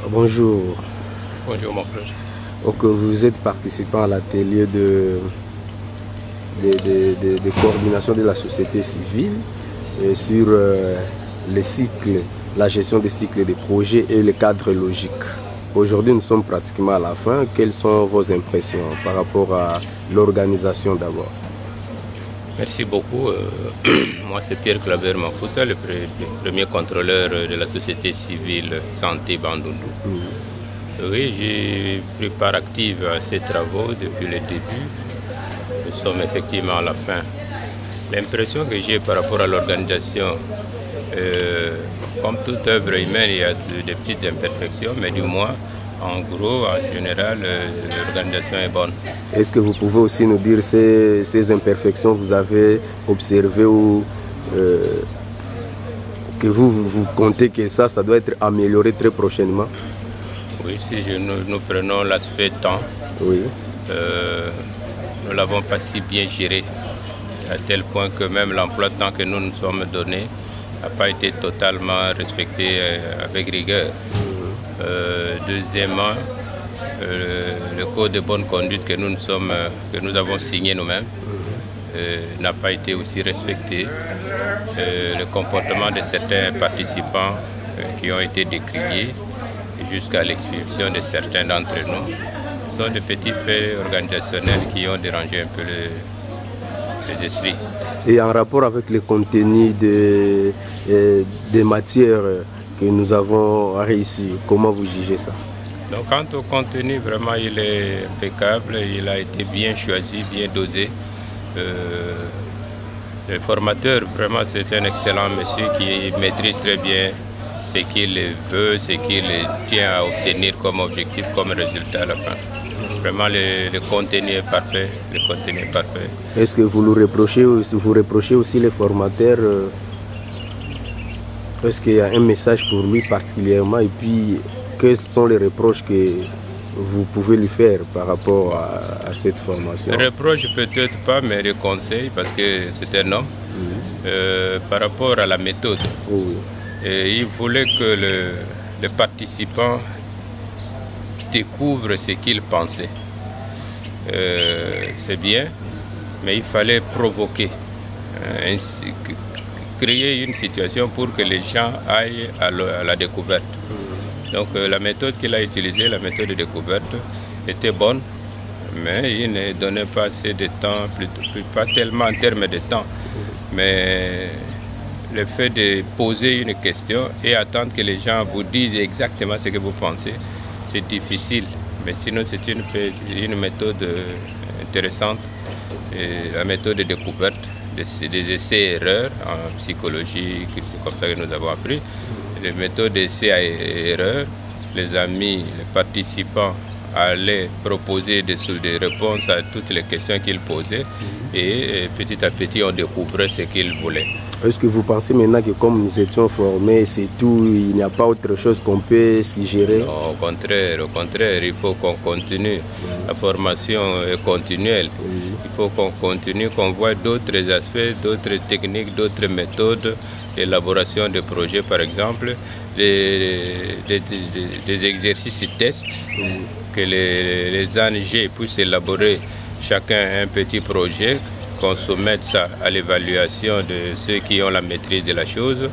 Bonjour. Bonjour mon frère. Donc, vous êtes participant à l'atelier de coordination de la société civile sur les cycles, la gestion des cycles des projets et le cadre logique. Aujourd'hui, nous sommes pratiquement à la fin. Quelles sont vos impressions par rapport à l'organisation d'abord? Merci beaucoup. Moi, c'est Pierre Claver Mafouta, le premier contrôleur de la société civile Santé Bandundu. Oui, j'ai pris part active à ces travaux depuis le début. Nous sommes effectivement à la fin. L'impression que j'ai par rapport à l'organisation, comme toute œuvre humaine, il y a des petites imperfections, mais du moins, en gros, en général, l'organisation est bonne. Est-ce que vous pouvez aussi nous dire ces imperfections que vous avez observées ou que vous comptez que ça doit être amélioré très prochainement? Oui, si nous prenons l'aspect temps, oui. Nous ne l'avons pas si bien géré, à tel point que même l'emploi de temps que nous nous sommes donné n'a pas été totalement respecté avec rigueur. Deuxièmement, le code de bonne conduite que nous avons signé nous-mêmes n'a pas été aussi respecté. Le comportement de certains participants qui ont été décriés jusqu'à l'expulsion de certains d'entre nous sont de petits faits organisationnels qui ont dérangé un peu les esprits. Et en rapport avec le contenu des matières que nous avons réussi, comment vous jugez ça? Donc, quant au contenu, vraiment, il est impeccable, il a été bien choisi, bien dosé. Le formateur, vraiment, c'est un excellent monsieur qui maîtrise très bien ce qu'il veut, ce qu'il tient à obtenir comme objectif, comme résultat à la fin. Vraiment, le contenu est parfait. Le contenu est parfait. Est-ce que vous reprochez aussi les formateurs? Est-ce qu'il y a un message pour lui particulièrement? Et puis, quels sont les reproches que vous pouvez lui faire par rapport à cette formation? Reproches peut-être pas, mais des conseils, parce que c'est un homme. Par rapport à la méthode, il voulait que le participant découvre ce qu'il pensait. C'est bien, mais il fallait provoquer, créer une situation pour que les gens aillent à la découverte. Donc la méthode qu'il a utilisée, la méthode de découverte, était bonne, mais il ne donnait pas assez de temps, pas tellement en termes de temps, mais le fait de poser une question et attendre que les gens vous disent exactement ce que vous pensez, c'est difficile. Mais sinon, c'est une méthode intéressante, la méthode de découverte, des essais-erreurs en psychologie, c'est comme ça que nous avons appris. Les méthodes d'essais-erreurs, les amis, les participants allaient proposer des réponses à toutes les questions qu'ils posaient et petit à petit, on découvrait ce qu'ils voulaient. Est-ce que vous pensez maintenant que comme nous étions formés, c'est tout, il n'y a pas autre chose qu'on peut suggérer? Non, au contraire, il faut qu'on continue. La formation est continuelle. Il faut qu'on continue, qu'on voit d'autres aspects, d'autres techniques, d'autres méthodes d'élaboration de projets, par exemple, des exercices tests, que les ONG puissent élaborer chacun un petit projet, qu'on soumette ça à l'évaluation de ceux qui ont la maîtrise de la chose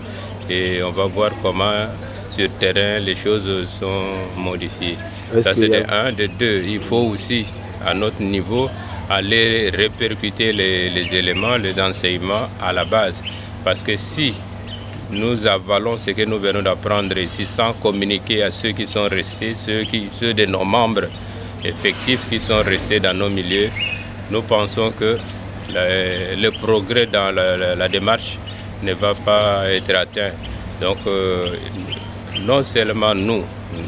et on va voir comment sur le terrain les choses sont modifiées. Ça c'est de un. De deux, il faut aussi à notre niveau aller répercuter les éléments, les enseignements à la base. Parce que si nous avalons ce que nous venons d'apprendre ici sans communiquer à ceux qui sont restés, ceux de nos membres effectifs qui sont restés dans nos milieux, nous pensons que le progrès dans la démarche ne va pas être atteint. Donc, non seulement nous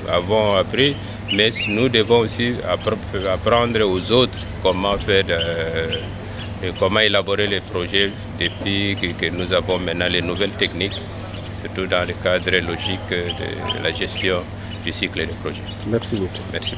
avons appris, mais nous devons aussi apprendre aux autres comment faire, comment élaborer les projets depuis que nous avons maintenant les nouvelles techniques, surtout dans le cadre logique de la gestion du cycle de projet. Merci beaucoup. Merci.